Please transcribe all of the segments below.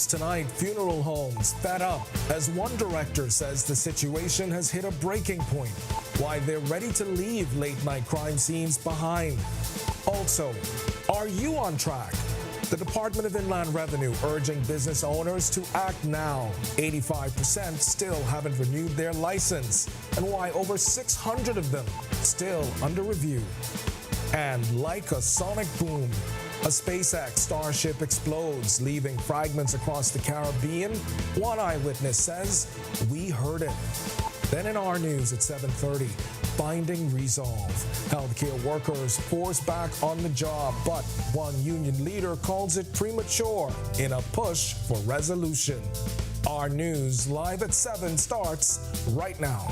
News tonight, funeral homes fed up as one director says the situation has hit a breaking point. Why they're ready to leave late-night crime scenes behind. Also, are you on track? The Department of Inland Revenue urging business owners to act now. 85% still haven't renewed their license, and why over 600 of them still under review. And like a sonic boom, a SpaceX Starship explodes, leaving fragments across the Caribbean. One eyewitness says, "We heard it." Then in our news at 7:30, finding resolve. Healthcare workers forced back on the job, but one union leader calls it premature in a push for resolution. Our news live at 7 starts right now.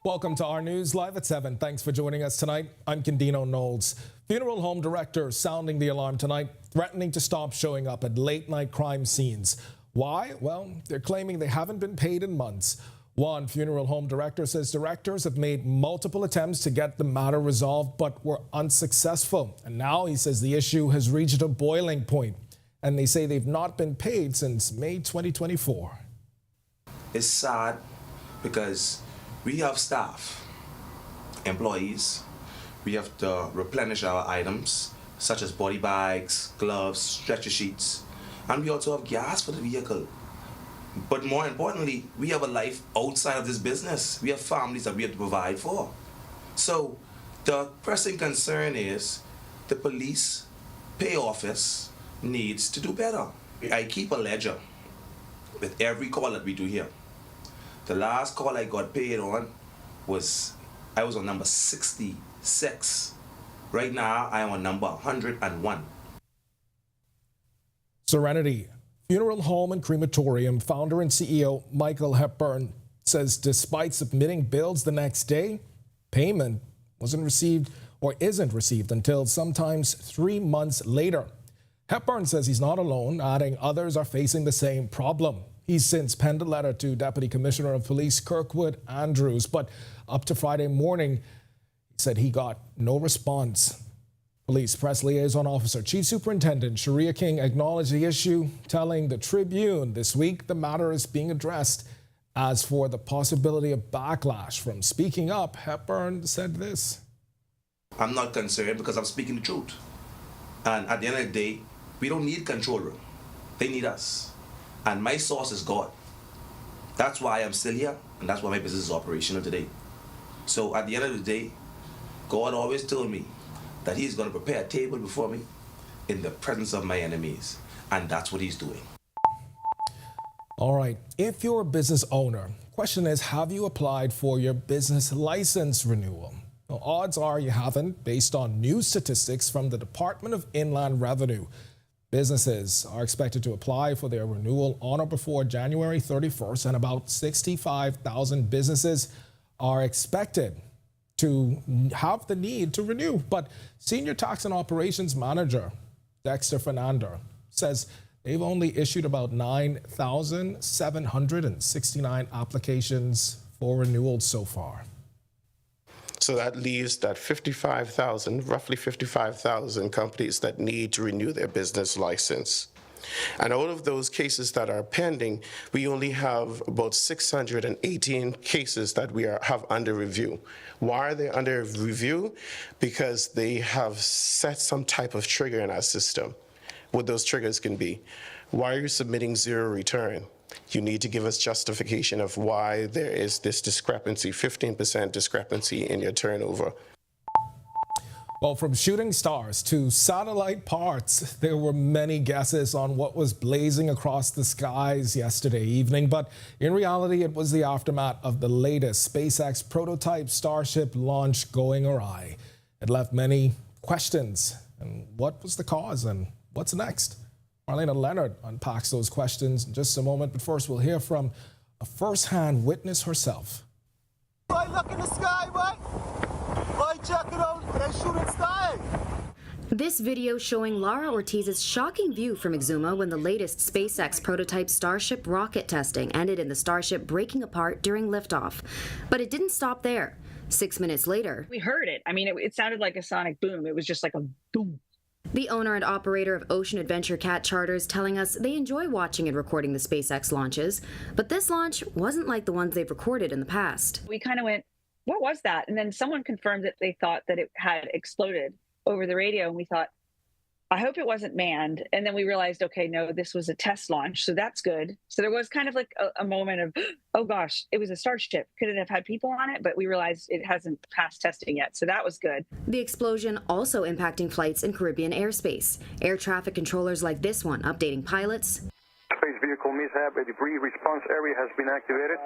Welcome to our news live at 7. Thanks for joining us tonight. I'm Candino Knowles. Funeral home directors sounding the alarm tonight, threatening to stop showing up at late-night crime scenes. Why? Well, they're claiming they haven't been paid in months. One funeral home director says directors have made multiple attempts to get the matter resolved, but were unsuccessful. And now he says the issue has reached a boiling point, and they say they've not been paid since May 2024. It's sad because we have staff, employees. We have to replenish our items, such as body bags, gloves, stretcher sheets, and we also have gas for the vehicle. But more importantly, we have a life outside of this business. We have families that we have to provide for. So the pressing concern is the police pay office needs to do better. I keep a ledger with every call that we do here. The last call I got paid on I was on number 66. Right now, I am on number 101. Serenity Funeral Home and Crematorium founder and CEO Michael Hepburn says despite submitting bills the next day, payment wasn't received or isn't received until sometimes 3 months later. Hepburn says he's not alone, adding others are facing the same problem. He's since penned a letter to Deputy Commissioner of Police Kirkwood Andrews, but up to Friday morning, he said he got no response. Police Press Liaison Officer Chief Superintendent Sharia King acknowledged the issue, telling the Tribune this week the matter is being addressed. As for the possibility of backlash from speaking up, Hepburn said this. I'm not concerned because I'm speaking the truth. And at the end of the day, we don't need control room. They need us. And my source is God. That's why I'm still here, and that's why my business is operational today. So at the end of the day, God always told me that he's going to prepare a table before me in the presence of my enemies, and that's what he's doing. All right, if you're a business owner, question is, have you applied for your business license renewal? Well, odds are you haven't, based on new statistics from the Department of Inland Revenue. Businesses are expected to apply for their renewal on or before January 31st, and about 65,000 businesses are expected to have the need to renew. But Senior Tax and Operations Manager Dexter Fernando says they've only issued about 9,769 applications for renewals so far. So that leaves that 55,000, roughly 55,000 companies that need to renew their business license. And out of those cases that are pending, we only have about 618 cases that we have under review. Why are they under review? Because they have set some type of trigger in our system. What those triggers can be. Why are you submitting zero return? You need to give us justification of why there is this discrepancy, 15% discrepancy in your turnover. Well, from shooting stars to satellite parts, there were many guesses on what was blazing across the skies yesterday evening. But in reality, it was the aftermath of the latest SpaceX prototype Starship launch going awry. It left many questions. And what was the cause and what's next? Marlena Leonard unpacks those questions in just a moment. But first, we'll hear from a first-hand witness herself. I look in the sky, right? I check it out and I shoot it sky. This video showing Lara Ortiz's shocking view from Exuma when the latest SpaceX prototype Starship rocket testing ended in the Starship breaking apart during liftoff. But it didn't stop there. 6 minutes later, we heard it. I mean, it sounded like a sonic boom. It was just like a boom. The owner and operator of Ocean Adventure Cat Charters telling us they enjoy watching and recording the SpaceX launches, but this launch wasn't like the ones they've recorded in the past. We kind of went, what was that? And then someone confirmed that they thought that it had exploded over the radio, and we thought, I hope it wasn't manned. And then we realized, okay, no, this was a test launch, so that's good. So there was kind of like a moment of, oh gosh, it was a Starship. Could it have had people on it? But we realized it hasn't passed testing yet, so that was good. The explosion also impacting flights in Caribbean airspace. Air traffic controllers like this one updating pilots. Space vehicle mishap, a debris response area has been activated.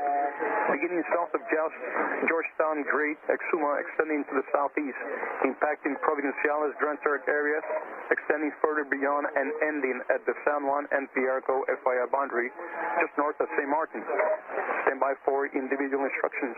Beginning south of Georgetown, Great Exuma, extending to the southeast, impacting Providenciales, Drenthurk areas, extending further beyond and ending at the San Juan and Piarco FIA boundary, just north of St. Martin. Stand by for individual instructions.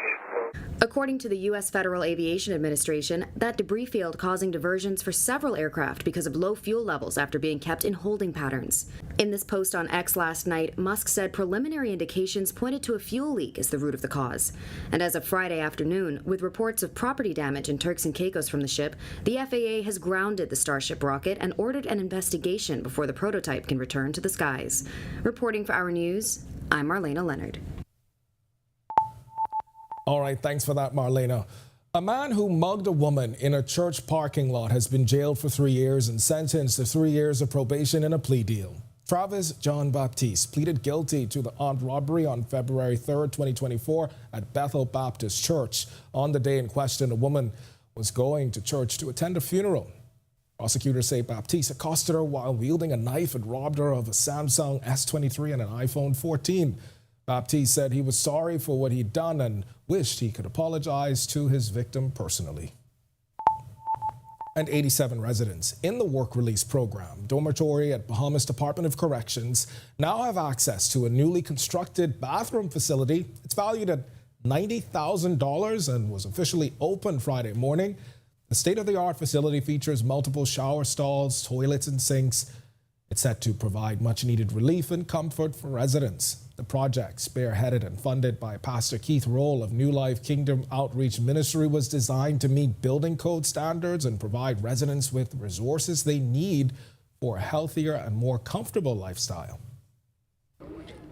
According to the U.S. Federal Aviation Administration, that debris field causing diversions for several aircraft because of low fuel levels after being kept in holding patterns. In this post on X last night, Musk said preliminary indications pointed to a fuel leak as the root of the cause. And as of Friday afternoon, with reports of property damage in Turks and Caicos from the ship, the FAA has grounded the Starship rocket and ordered an investigation before the prototype can return to the skies. Reporting for Our News, I'm Marlena Leonard. All right, thanks for that, Marlena. A man who mugged a woman in a church parking lot has been jailed for 3 years and sentenced to 3 years of probation in a plea deal. Travis John Baptiste pleaded guilty to the armed robbery on February 3rd, 2024 at Bethel Baptist Church. On the day in question, a woman was going to church to attend a funeral. Prosecutors say Baptiste accosted her while wielding a knife and robbed her of a Samsung S23 and an iPhone 14. Baptiste said he was sorry for what he'd done and wished he could apologize to his victim personally. And 87 residents in the work release program dormitory at Bahama's Department of Corrections now have access to a newly constructed bathroom facility. It's valued at $90,000 and was officially opened Friday morning. The state-of-the-art facility features multiple shower stalls, toilets, and sinks. It's set to provide much-needed relief and comfort for residents. The project, spearheaded and funded by Pastor Keith Roll of New Life Kingdom Outreach Ministry, was designed to meet building code standards and provide residents with resources they need for a healthier and more comfortable lifestyle.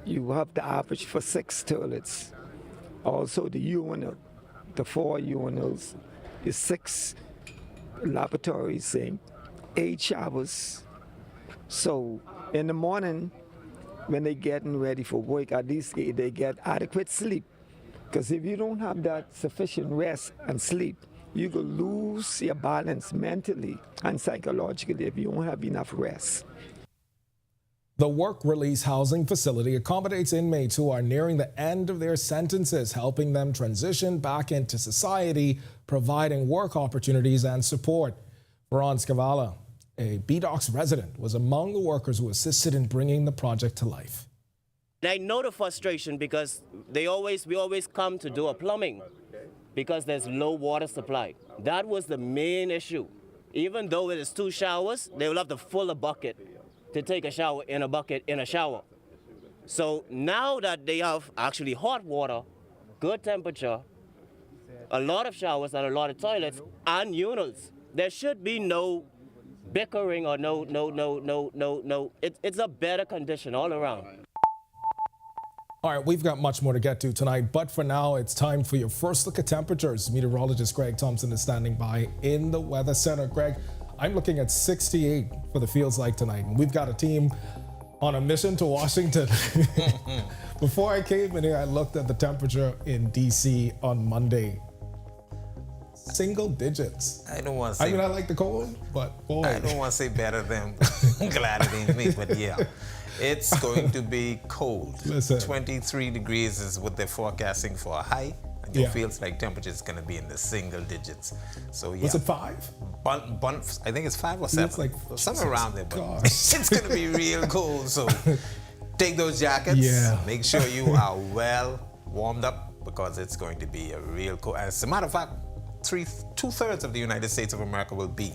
You have the average for 6 toilets. Also the urinal, the 4 urinals, the 6 lavatories, 8 showers. So in the morning, when they're getting ready for work, at least they get adequate sleep. Because if you don't have that sufficient rest and sleep, you could lose your balance mentally and psychologically if you don't have enough rest. The work release housing facility accommodates inmates who are nearing the end of their sentences, helping them transition back into society, providing work opportunities and support. Veron Scavala, a BDOC's resident, was among the workers who assisted in bringing the project to life. I know the frustration because we always come to do a plumbing because there's low water supply. That was the main issue. Even though it is 2 showers, they will have to fill a bucket to take a shower in a bucket in a shower. So now that they have actually hot water, good temperature, a lot of showers and a lot of toilets and urinals, there should be no bickering or no. It's a better condition all around. All right, we've got much more to get to tonight, but for now, it's time for your first look at temperatures. Meteorologist Greg Thompson is standing by in the Weather Center. Greg, I'm looking at 68 for the feels like tonight, and we've got a team on a mission to Washington. Before I came in here, I looked at the temperature in D.C. on Monday. Single digits. I don't want to say. I mean, I like the cold, but boy. I don't want to say better than glad it ain't me, but yeah. It's going to be cold. Listen. 23 degrees is what they're forecasting for a high. And it feels like temperature is going to be in the single digits. So yeah. Was it 5? I think it's 5 or 7. It's like somewhere around there. But it's going to be real cold. So take those jackets. Yeah. Make sure you are well warmed up because it's going to be a real cold. As a matter of fact, 2/3 of the United States of America will be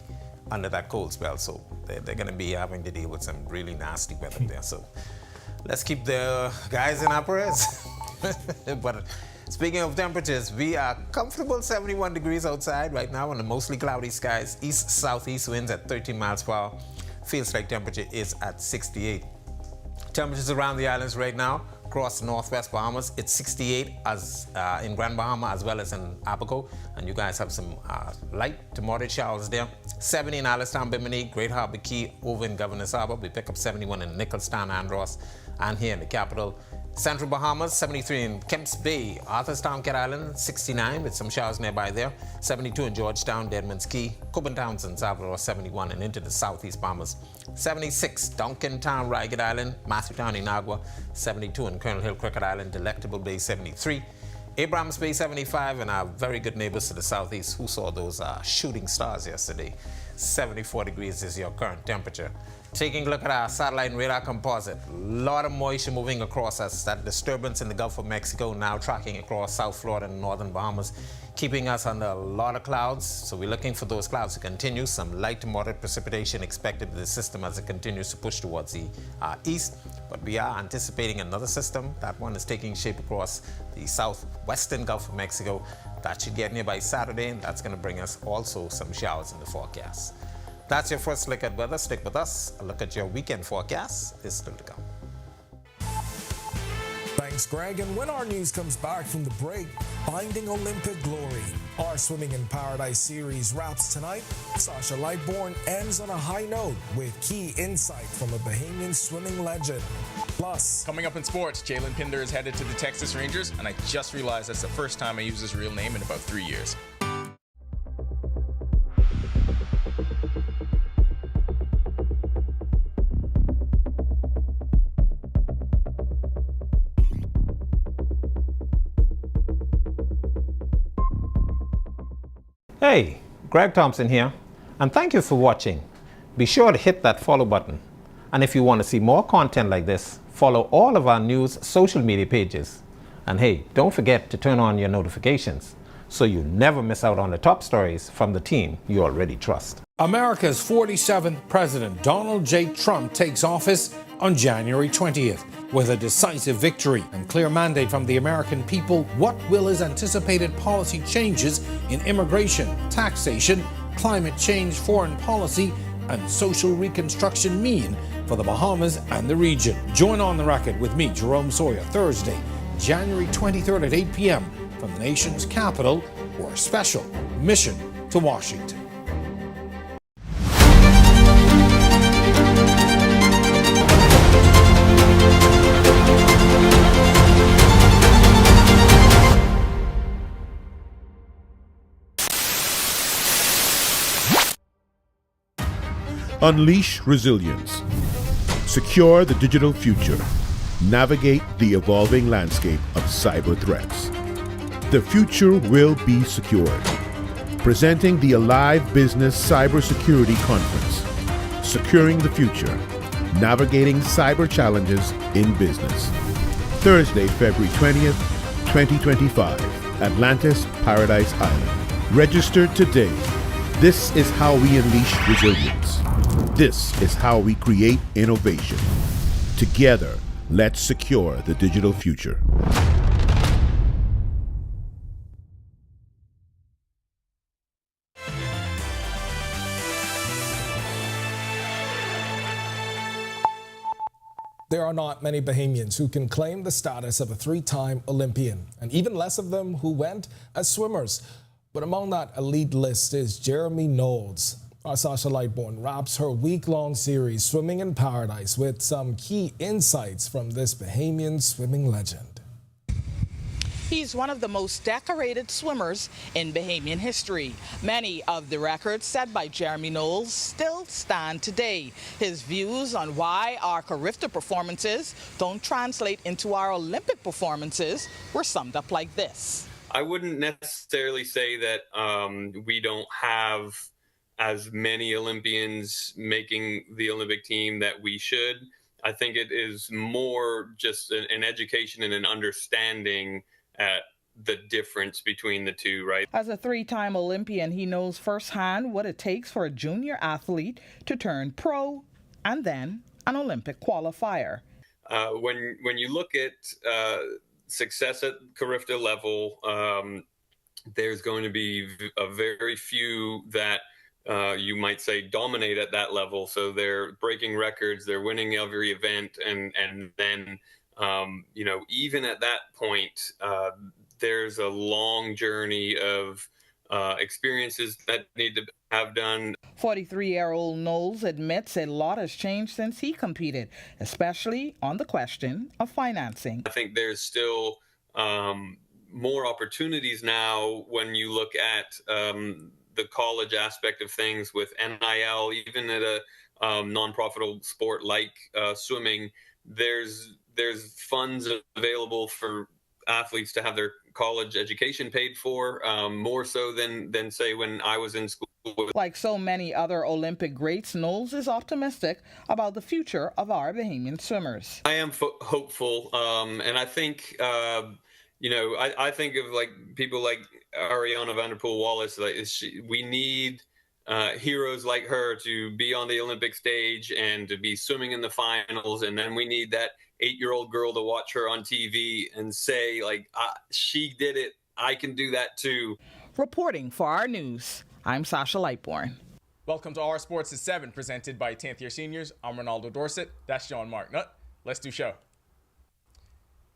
under that cold spell, so they're going to be having to deal with some really nasty weather there. So let's keep the guys in our prayers. But speaking of temperatures, we are comfortable 71 degrees outside right now on the mostly cloudy skies. East-southeast winds at 13 miles per hour. Feels like temperature is at 68. Temperatures around the islands right now, across northwest Bahamas, it's 68 as in Grand Bahama as well as in Abaco. And you guys have some light to moderate showers there. 70 in Alistown, Bimini, Great Harbor Key, over in Governor's Harbor. We pick up 71 in Nicholstown, Andros, and here in the capital. Central Bahamas, 73 in Kemps Bay, Arthurstown, Cat Island, 69 with some showers nearby there, 72 in Georgetown, Deadman's Key, Cookman Townsend, Salvador, 71, and into the southeast Bahamas, 76 Duncan Town, Ragged Island, Matthewtown, Inagua, 72 in Colonel Hill, Cricket Island, Delectable Bay, 73, Abrams Bay, 75, and our very good neighbors to the southeast who saw those shooting stars yesterday. 74 degrees is your current temperature. Taking a look at our satellite and radar composite, a lot of moisture moving across us. That disturbance in the Gulf of Mexico now tracking across South Florida and northern Bahamas, keeping us under a lot of clouds. So we're looking for those clouds to continue. Some light to moderate precipitation expected to the system as it continues to push towards the east. But we are anticipating another system. That one is taking shape across the southwestern Gulf of Mexico. That should get near by Saturday, and that's going to bring us also some showers in the forecast. That's your first look at weather. Stick with us. A look at your weekend forecast is still to come. Thanks, Greg. And when our news comes back from the break, finding Olympic glory. Our Swimming in Paradise series wraps tonight. Sasha Lightbourne ends on a high note with key insight from a Bahamian swimming legend. Plus, coming up in sports, Jalen Pinder is headed to the Texas Rangers, and I just realized that's the first time I use his real name in about 3 years. Hey, Greg Thompson here, and thank you for watching. Be sure to hit that follow button. And if you want to see more content like this, follow all of our news social media pages. And hey, don't forget to turn on your notifications so you never miss out on the top stories from the team you already trust. America's 47th President Donald J. Trump takes office on January 20th. With a decisive victory and clear mandate from the American people, what will his anticipated policy changes in immigration, taxation, climate change, foreign policy, and social reconstruction mean for the Bahamas and the region? Join On the Record with me, Jerome Sawyer, Thursday, January 23rd at 8 p.m. from the nation's capital for a special Mission to Washington. Unleash resilience. Secure the digital future. Navigate the evolving landscape of cyber threats. The future will be secured. Presenting the Alive Business Cybersecurity Conference. Securing the future. Navigating cyber challenges in business. Thursday, February 20th, 2025. Atlantis, Paradise Island. Register today. This is how we unleash resilience. This is how we create innovation. Together, let's secure the digital future. there are not many Bahamians who can claim the status of a three-time Olympian, and even less of them who went as swimmers. But among that elite list is Jeremy Knowles. Our Sasha Lightbourne wraps her week-long series, Swimming in Paradise, with some key insights from this Bahamian swimming legend. He's one of the most decorated swimmers in Bahamian history. Many of the records set by Jeremy Knowles still stand today. His views on why our Carifta performances don't translate into our Olympic performances were summed up like this. I wouldn't necessarily say that we don't have as many Olympians making the Olympic team that we should. I think it is more just an education and an understanding at the difference between the two, right? As a three-time Olympian, he knows firsthand what it takes for a junior athlete to turn pro and then an Olympic qualifier. When you look at success at Carifta level, there's going to be a very few that you might say dominate at that level. So they're breaking records, they're winning every event, and then even at that point, there's a long journey of experiences that need to have done. 43-year-old Knowles admits a lot has changed since he competed, especially on the question of financing. I think there's still more opportunities now when you look at the college aspect of things with NIL, even at a non-profitable sport like swimming. There's funds available for athletes to have their college education paid for, more so than say when I was in school. Like so many other Olympic greats, Knowles is optimistic about the future of our Bahamian swimmers. I am hopeful, and I think I think of like people like Ariana Vanderpool Wallace. We need heroes like her to be on the Olympic stage and to be swimming in the finals, and then we need that 8-year-old girl to watch her on TV and say, like, she did it, I can do that too. Reporting for our news, I'm Sasha Lightborn. Welcome to Our Sports at 7, presented by 10th year seniors. I'm Ronaldo Dorset. That's John Marknut. Let's do show.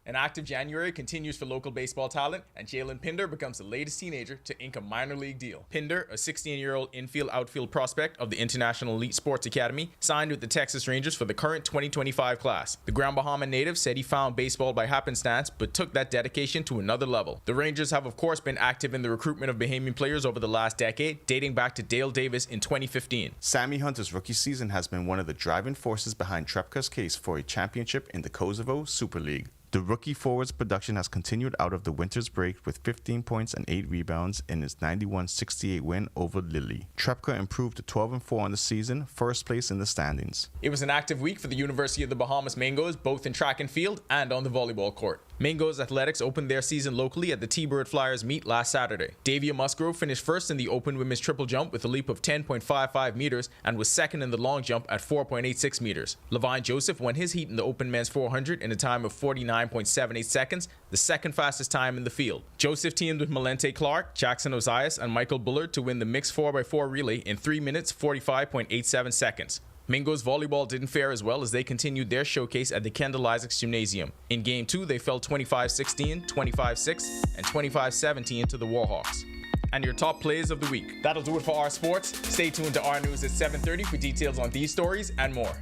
An active January continues for local baseball talent, and Jalen Pinder becomes the latest teenager to ink a minor league deal. Pinder, a 16-year-old infield-outfield prospect of the International Elite Sports Academy, signed with the Texas Rangers for the current 2025 class. The Grand Bahama native said he found baseball by happenstance, but took that dedication to another level. The Rangers have, of course, been active in the recruitment of Bahamian players over the last decade, dating back to Dale Davis in 2015. Sammy Hunter's rookie season has been one of the driving forces behind Trepka's case for a championship in the Kosovo Super League. The rookie forward's production has continued out of the winter's break with 15 points and 8 rebounds in his 91-68 win over Lille. Trepka improved to 12-4 on the season, first place in the standings. It was an active week for the University of the Bahamas Mangoes, both in track and field and on the volleyball court. Mangoes Athletics opened their season locally at the T-Bird Flyers meet last Saturday. Davia Musgrove finished first in the open women's triple jump with a leap of 10.55 meters and was second in the long jump at 4.86 meters. Levine Joseph won his heat in the open men's 400 in a time of 49.78 seconds, the second fastest time in the field. Joseph teamed with Malente Clark, Jackson Ozias, and Michael Bullard to win the mixed 4x4 relay in 3 minutes 45.87 seconds. Mingo's volleyball didn't fare as well as they continued their showcase at the Kendall Isaacs Gymnasium. In Game 2, they fell 25-16, 25-6, and 25-17 to the Warhawks. And your top plays of the week. That'll do it for our sports. Stay tuned to our news at 7:30 for details on these stories and more.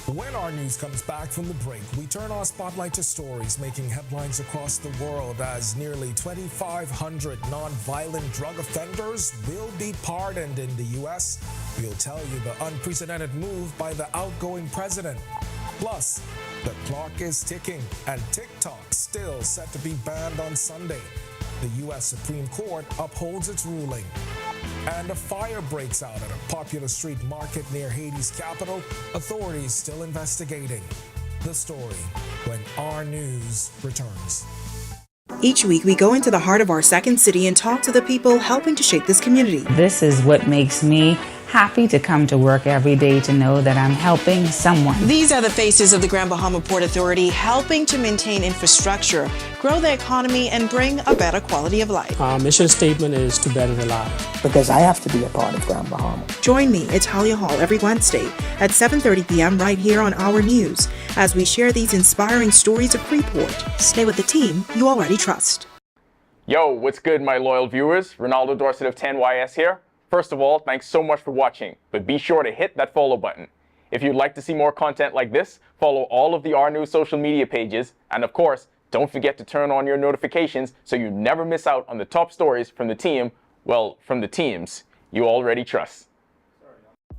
When our news comes back from the break, we turn our spotlight to stories making headlines across the world as nearly 2,500 non-violent drug offenders will be pardoned in the U.S. We'll tell you the unprecedented move by the outgoing president. Plus, the clock is ticking and TikTok still set to be banned on Sunday. The U.S. Supreme Court upholds its ruling. And a fire breaks out at a popular street market near Haiti's capital. Authorities still investigating. The story when our news returns. Each week, we go into the heart of our second city and talk to the people helping to shape this community. This is what makes me happy to come to work every day, to know that I'm helping someone. These are the faces of the Grand Bahama Port Authority, helping to maintain infrastructure, grow the economy, and bring a better quality of life. Our mission statement is to better the life. Because I have to be a part of Grand Bahama. Join me, Italia Hall, every Wednesday at 7:30 p.m. right here on Our News as we share these inspiring stories of Freeport. Stay with the team you already trust. Yo, what's good, my loyal viewers? Ronaldo Dorset of 10YS here. First of all, thanks so much for watching, but be sure to hit that follow button. If you'd like to see more content like this, follow all of the Our News social media pages, and of course, don't forget to turn on your notifications so you never miss out on the top stories from the team, well, from the teams you already trust.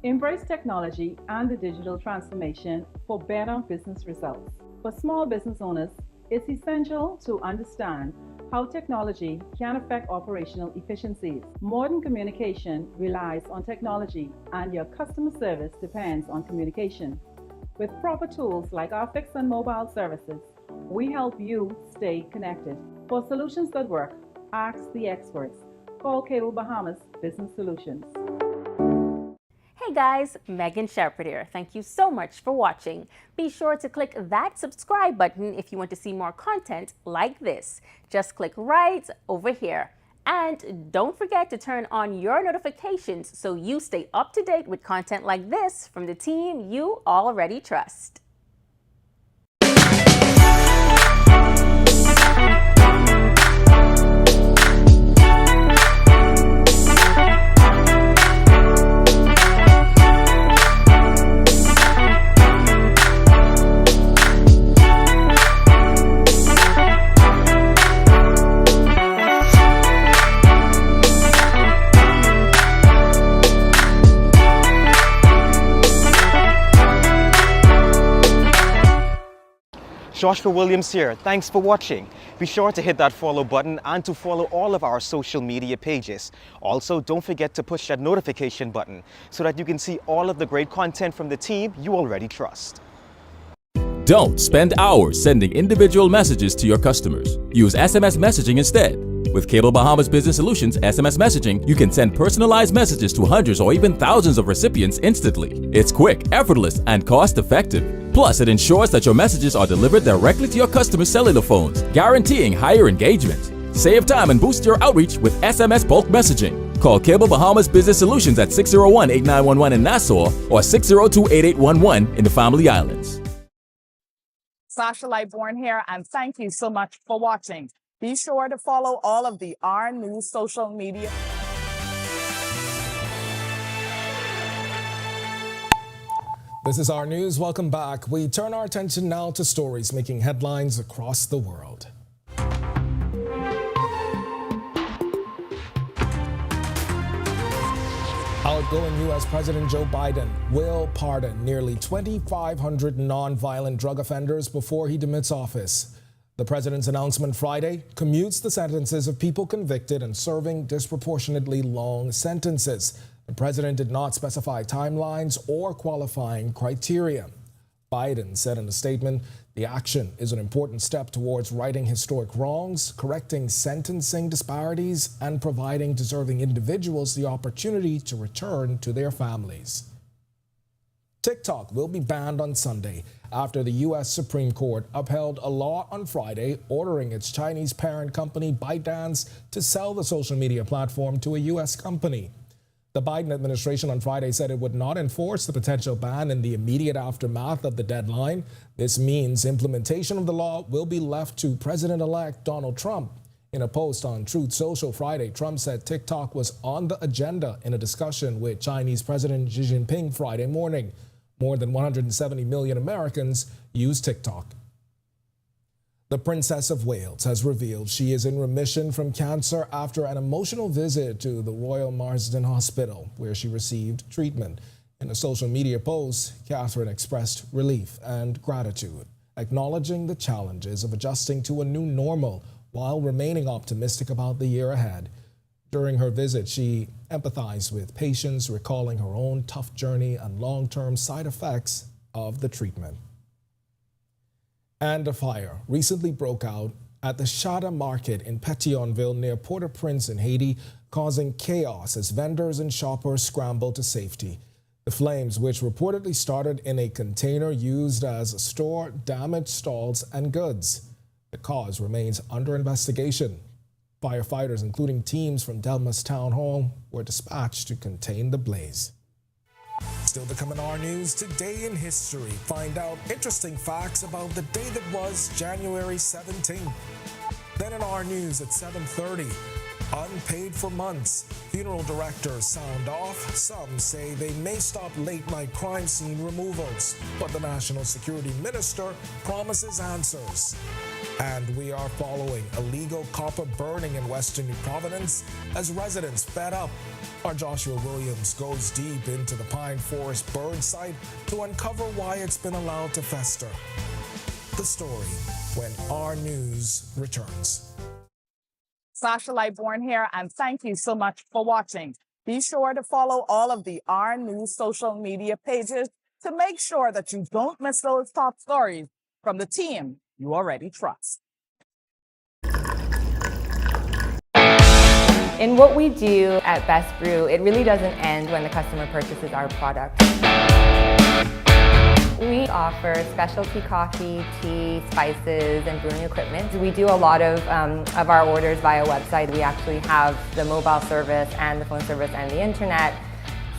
Embrace technology and the digital transformation for better business results. For small business owners, it's essential to understand how technology can affect operational efficiencies. Modern communication relies on technology, and your customer service depends on communication. With proper tools like our fixed and mobile services, we help you stay connected. For solutions that work, ask the experts. Call Cable Bahamas Business Solutions. Hey guys, Megan Shepherd here. Thank you so much for watching. Be sure to click that subscribe button if you want to see more content like this. Just click right over here. And don't forget to turn on your notifications so you stay up to date with content like this from the team you already trust. Joshua Williams here. Thanks for watching. Be sure to hit that follow button and to follow all of our social media pages. Also, don't forget to push that notification button so that you can see all of the great content from the team you already trust. Don't spend hours sending individual messages to your customers. Use SMS messaging instead. With Cable Bahamas Business Solutions SMS messaging, you can send personalized messages to hundreds or even thousands of recipients instantly. It's quick, effortless, and cost-effective. Plus, it ensures that your messages are delivered directly to your customers' cellular phones, guaranteeing higher engagement. Save time and boost your outreach with SMS bulk messaging. Call Cable Bahamas Business Solutions at 601-8911 in Nassau or 602-8811 in the Family Islands. Sasha Lightborn here, and thank you so much for watching. Be sure to follow all of the R News social media. This is our news. Welcome back. We turn our attention now to stories making headlines across the world. Outgoing U.S. President Joe Biden will pardon nearly 2,500 nonviolent drug offenders before he demits office. The president's announcement Friday commutes the sentences of people convicted and serving disproportionately long sentences. The president did not specify timelines or qualifying criteria. Biden said in a statement, the action is an important step towards righting historic wrongs, correcting sentencing disparities, and providing deserving individuals the opportunity to return to their families. TikTok will be banned on Sunday after the U.S. Supreme Court upheld a law on Friday ordering its Chinese parent company ByteDance to sell the social media platform to a U.S. company. The Biden administration on Friday said it would not enforce the potential ban in the immediate aftermath of the deadline. This means implementation of the law will be left to President-elect Donald Trump. In a post on Truth Social Friday, Trump said TikTok was on the agenda in a discussion with Chinese President Xi Jinping Friday morning. More than 170 million Americans use TikTok. The Princess of Wales has revealed she is in remission from cancer after an emotional visit to the Royal Marsden Hospital, where she received treatment. In a social media post, Catherine expressed relief and gratitude, acknowledging the challenges of adjusting to a new normal while remaining optimistic about the year ahead. During her visit, she empathized with patients, recalling her own tough journey and long-term side effects of the treatment. And a fire recently broke out at the Shada Market in Pétionville near Port-au-Prince in Haiti, causing chaos as vendors and shoppers scrambled to safety. The flames, which reportedly started in a container used as a store, damaged stalls and goods. The cause remains under investigation. Firefighters, including teams from Delmas Town Hall, were dispatched to contain the blaze. Still to come in our news, today in history, find out interesting facts about the day that was January 17th. Then in our news at 7:30, unpaid for months. Funeral directors sound off. Some say they may stop late-night crime scene removals, but the National Security Minister promises answers. And we are following illegal copper burning in Western New Providence as residents fed up. Our Joshua Williams goes deep into the Pine Forest burn site to uncover why it's been allowed to fester. The story when our news returns. Sasha Lightborn here, and thank you so much for watching. Be sure to follow all of the R News social media pages to make sure that you don't miss those top stories from the team you already trust. In what we do at Best Brew, it really doesn't end when the customer purchases our product. We offer specialty coffee, tea, spices, and brewing equipment. We do a lot of our orders via website. We actually have the mobile service and the phone service and the internet.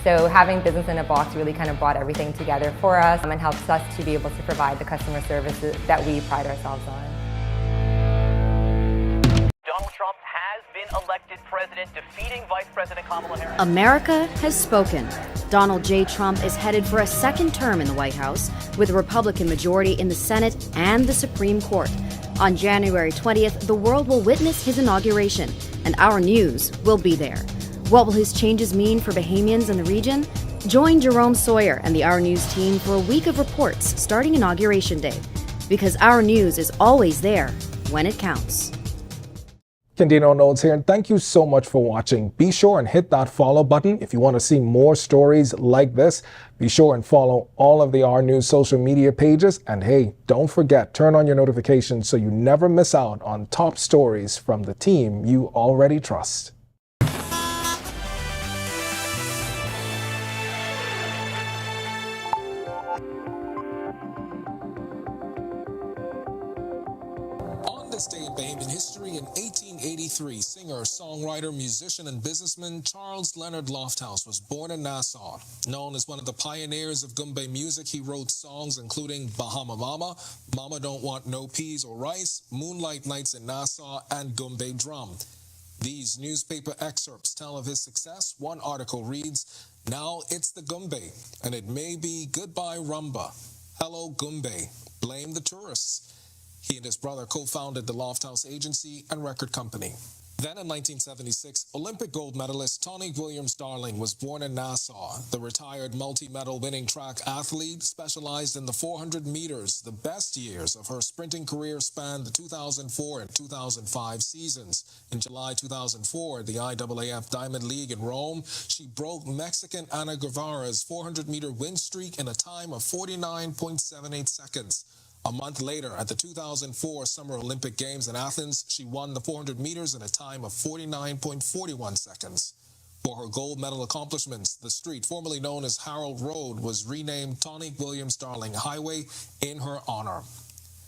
So having business in a box really kind of brought everything together for us and helps us to be able to provide the customer services that we pride ourselves on. Donald Trump has been elected president, defeating Vice President Kamala Harris. America has spoken. Donald J. Trump is headed for a second term in the White House with a Republican majority in the Senate and the Supreme Court. On January 20th, the world will witness his inauguration, and our news will be there. What will his changes mean for Bahamians in the region? Join Jerome Sawyer and the Our News team for a week of reports starting Inauguration Day, because Our News is always there when it counts. Candino Notes here, and thank you so much for watching. Be sure and hit that follow button if you want to see more stories like this. Be sure and follow all of the Our News social media pages. And hey, don't forget, turn on your notifications so you never miss out on top stories from the team you already trust. This day in Bahamian history, in 1883, singer, songwriter, musician, and businessman Charles Leonard Lofthouse was born in Nassau. Known as one of the pioneers of Gumbe music, he wrote songs including Bahama Mama, Mama Don't Want No Peas or Rice, Moonlight Nights in Nassau, and Gumbe Drum. These newspaper excerpts tell of his success. One article reads, "Now it's the Gumbe, and it may be goodbye Rumba. Hello Gumbe, blame the tourists." He and his brother co-founded the Lofthouse Agency and Record Company. Then in 1976, Olympic gold medalist Tony Williams Darling was born in Nassau. The retired multi-medal winning track athlete specialized in the 400 meters. The best years of her sprinting career spanned the 2004 and 2005 seasons. In July 2004, the IAAF Diamond League in Rome, she broke Mexican Ana Guevara's 400-meter win streak in a time of 49.78 seconds. A month later, at the 2004 Summer Olympic Games in Athens, she won the 400 meters in a time of 49.41 seconds. For her gold medal accomplishments, the street, formerly known as Harold Road, was renamed Tony Williams Darling Highway in her honor.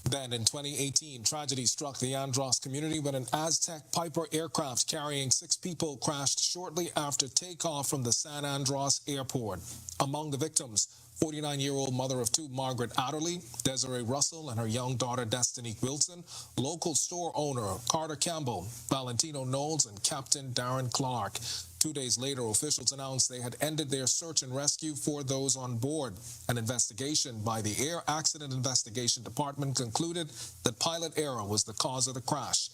Then in 2018, tragedy struck the Andros community when an Aztec Piper aircraft carrying 6 people crashed shortly after takeoff from the San Andros airport. Among the victims, 49-year-old mother of 2 Margaret Adderley, Desiree Russell, and her young daughter Destiny Wilson, local store owner Carter Campbell, Valentino Knowles, and Captain Darren Clark. 2 days later, officials announced they had ended their search and rescue for those on board. An investigation by the Air Accident Investigation Department concluded that pilot error was the cause of the crash.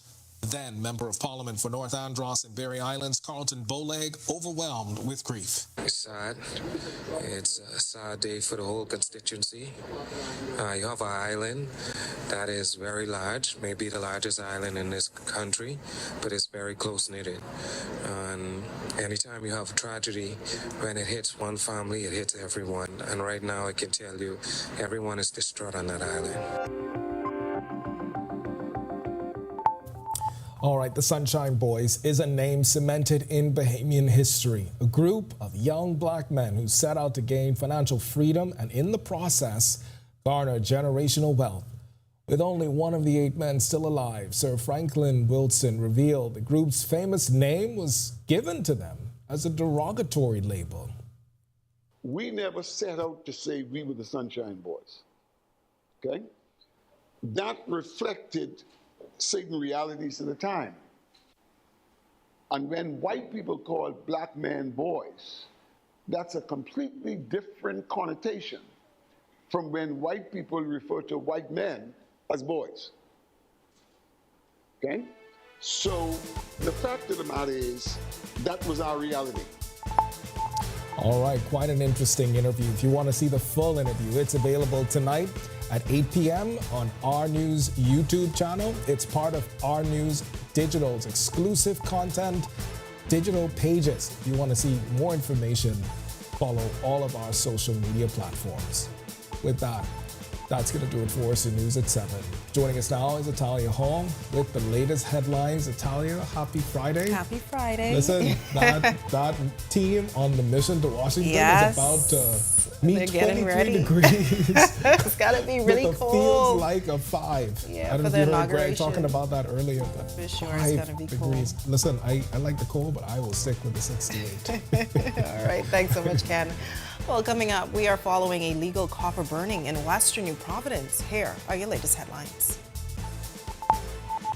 Then, Member of Parliament for North Andros and Berry Islands, Carlton Bowleg, overwhelmed with grief. It's sad. It's a sad day for the whole constituency. You have an island that is very large, maybe the largest island in this country, but it's very close-knitted. And anytime you have tragedy, when it hits one family, it hits everyone. And right now, I can tell you, everyone is distraught on that island. All right, the Sunshine Boys is a name cemented in Bahamian history. A group of young black men who set out to gain financial freedom and in the process garner generational wealth. With only one of the 8 men still alive, Sir Franklin Wilson revealed the group's famous name was given to them as a derogatory label. We never set out to say we were the Sunshine Boys, okay? That reflected certain realities of the time. And when white people call black men boys, that's a completely different connotation from when white people refer to white men as boys. Okay? So the fact of the matter is, that was our reality. All right, quite an interesting interview. If you want to see the full interview, it's available tonight at 8 p.m. on Our News YouTube channel. It's part of Our News Digital's exclusive content, digital pages. If you want to see more information, follow all of our social media platforms. With that, That's going to do it for us in News at 7. Joining us now is Italia Hall with the latest headlines. Italia, happy Friday. Happy Friday. Listen, that team on the mission to Washington is about to meet 23 degrees. It's got to be really cold. Feels like a 5. Yeah, I don't for know the if you heard Greg inauguration. talking about that earlier. But for sure, 5 it's going to be degrees. cold. Listen, I like the cold, but I will stick with the 68. All right, thanks so much, Ken. Well, coming up, we are following illegal copper burning in western New Providence. Here are your latest headlines.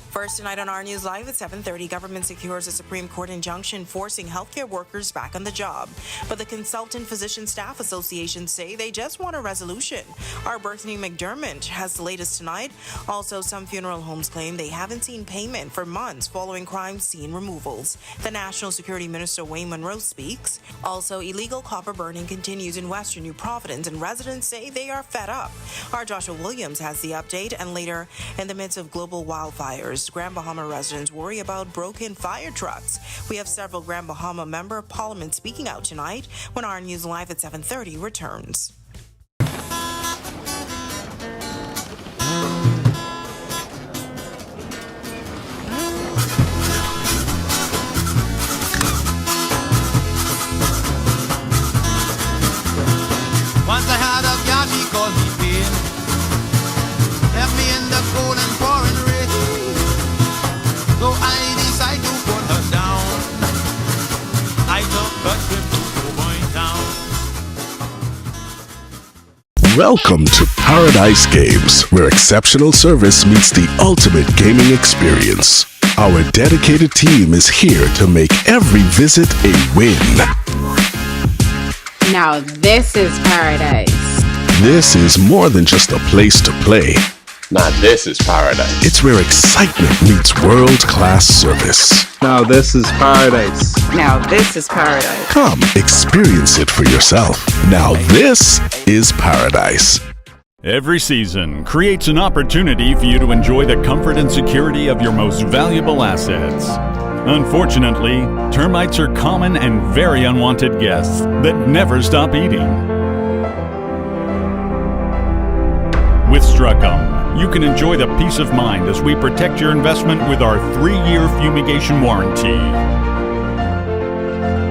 First tonight on our News Live at 7:30, government secures a Supreme Court injunction forcing healthcare workers back on the job. But the Consultant Physician Staff Association say they just want a resolution. Our Bethany McDermott has the latest tonight. Also, some funeral homes claim they haven't seen payment for months following crime scene removals. The National Security Minister Wayne Monroe speaks. Also, illegal copper burning continues in western New Providence, and residents say they are fed up. Our Joshua Williams has the update, and later, in the midst of global wildfires, Grand Bahama residents worry about broken fire trucks. We have several Grand Bahama Member of Parliament speaking out tonight when our News Live at 7:30 returns. Once I had a gal, she called me pain. Left me in the cold and pouring rain. So I decided to put her down. I took a trip to Cowboy Town. Welcome to Paradise Games, where exceptional service meets the ultimate gaming experience. Our dedicated team is here to make every visit a win. Now this is paradise. This is more than just a place to play. Now this is paradise. It's where excitement meets world-class service. Now this is paradise. Now this is paradise. Come, experience it for yourself. Now this is paradise. Every season creates an opportunity for you to enjoy the comfort and security of your most valuable assets. Unfortunately, termites are common and very unwanted guests that never stop eating. With Struckham, you can enjoy the peace of mind as we protect your investment with our 3-year fumigation warranty.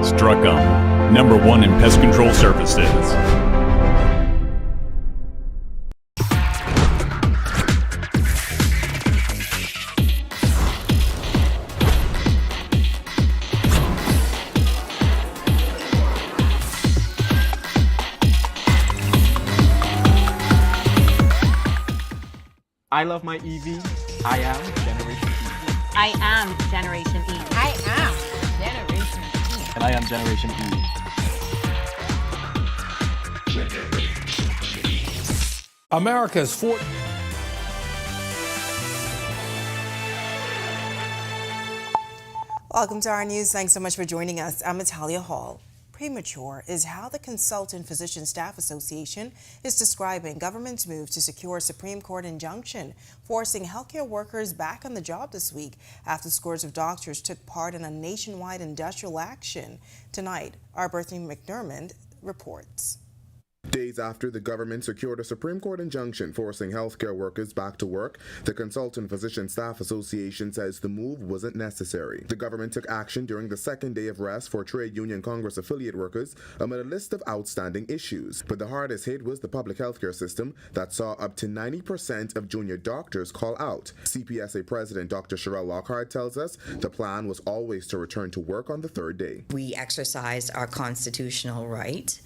Struckham, #1 in pest control services. I love my EV. I am Generation E. I am Generation E. I am Generation E. And I am Generation E. America's fourth. Welcome to our news. Thanks so much for joining us. I'm Italia Hall. Premature is how the Consultant Physician Staff Association is describing government's move to secure a Supreme Court injunction forcing healthcare workers back on the job this week after scores of doctors took part in a nationwide industrial action. Tonight, our Bethany McDermott reports. Days after the government secured a Supreme Court injunction forcing healthcare workers back to work, the Consultant Physician Staff Association says the move wasn't necessary. The government took action during the second day of rest for Trade Union Congress affiliate workers amid a list of outstanding issues. But the hardest hit was the public healthcare system that saw up to 90% of junior doctors call out. CPSA President Dr. Sherelle Lockhart tells us the plan was always to return to work on the third day. We exercised our constitutional right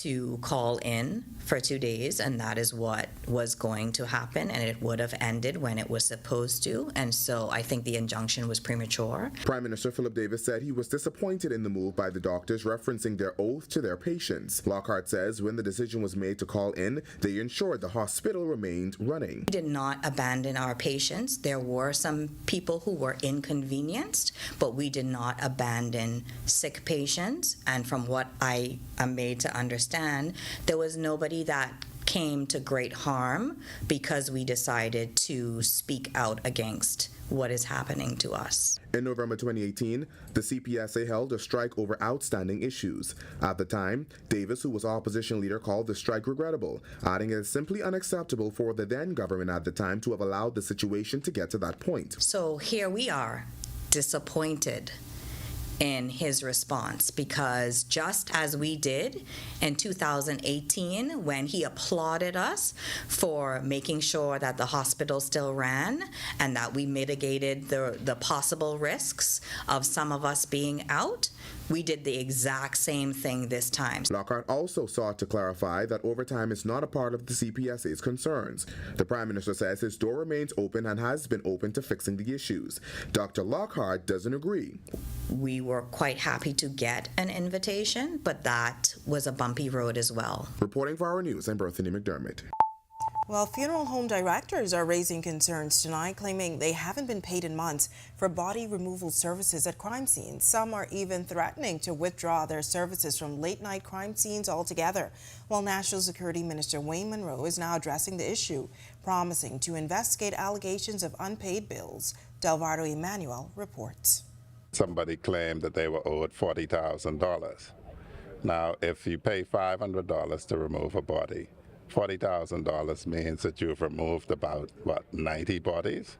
to call in for 2 days, and that is what was going to happen, and it would have ended when it was supposed to, and so I think the injunction was premature. Prime Minister Philip Davis said he was disappointed in the move by the doctors, referencing their oath to their patients. Lockhart says when the decision was made to call in, they ensured the hospital remained running. We did not abandon our patients. There were some people who were inconvenienced, but we did not abandon sick patients, and from what I am made to understand, there was nobody that came to great harm because we decided to speak out against what is happening to us. In November 2018, the CPSA held a strike over outstanding issues. At the time, Davis, who was opposition leader, called the strike regrettable, adding it is simply unacceptable for the then government at the time to have allowed the situation to get to that point. So here we are, disappointed in his response, because just as we did in 2018 when he applauded us for making sure that the hospital still ran and that we mitigated the possible risks of some of us being out, we did the exact same thing this time. Lockhart also sought to clarify that overtime is not a part of the CPSA's concerns. The Prime Minister says his door remains open and has been open to fixing the issues. Dr. Lockhart doesn't agree. We were quite happy to get an invitation, but that was a bumpy road as well. Reporting for Our News, I'm Berthany McDermott. Well, funeral home directors are raising concerns tonight, claiming they haven't been paid in months for body removal services at crime scenes. Some are even threatening to withdraw their services from late-night crime scenes altogether. While National Security Minister Wayne Munro is now addressing the issue, promising to investigate allegations of unpaid bills. Delvardo Emmanuel reports. Somebody claimed that they were owed $40,000. Now, if you pay $500 to remove a body, $40,000 means that you've removed about, 90 bodies?